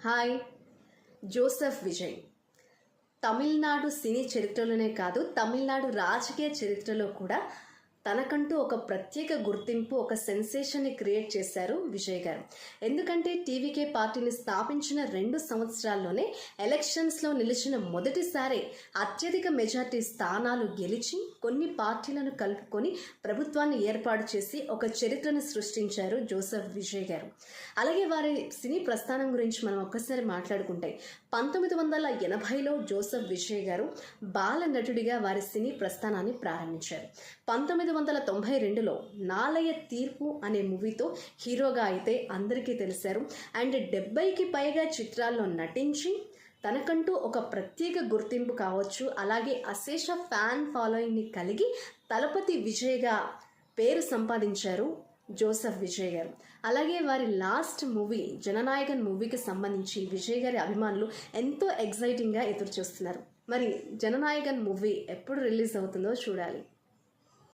Hi. Joseph Vijay Tamil Nadu సినీ చరిత్రలోనే కాదు, తమిళనాడు రాజకీయ చరిత్రలో కూడా తనకంటూ ఒక ప్రత్యేక గుర్తింపు, ఒక సెన్సేషన్ని క్రియేట్ చేశారు విజయ్ గారు. ఎందుకంటే టీవీకే పార్టీని స్థాపించిన 2 సంవత్సరాల్లోనే ఎలక్షన్స్లో నిలిచిన మొదటిసారి అత్యధిక మెజార్టీ స్థానాలు గెలిచి కొన్ని పార్టీలను కలుపుకొని ప్రభుత్వాన్ని ఏర్పాటు చేసి ఒక చరిత్రను సృష్టించారు జోసెఫ్ విజయ్ గారు. అలాగే వారి సినీ ప్రస్థానం గురించి మనం ఒక్కసారి మాట్లాడుకుంటే 1980లో జోసెఫ్ విజయ్ గారు బాల నటుడిగా వారి సినీ ప్రస్థానాన్ని ప్రారంభించారు. 1992లో నాలయ తీర్పు అనే మూవీతో హీరోగా అయితే అందరికీ తెలిసారు. అండ్ 70కి పైగా చిత్రాల్లో నటించి తనకంటూ ఒక ప్రత్యేక గుర్తింపు కావచ్చు, అలాగే అశేష ఫ్యాన్ ఫాలోయింగ్ని కలిగి తలపతి విజయ్గా పేరు సంపాదించారు జోసెఫ్ విజయ్ గారు. అలాగే వారి లాస్ట్ మూవీ జననాయకన్ మూవీకి సంబంధించి విజయ్ గారి అభిమానులు ఎంతో ఎక్సైటింగ్గా ఎదురు చూస్తున్నారు. మరి జననాయకన్ మూవీ ఎప్పుడు రిలీజ్ అవుతుందో చూడాలి.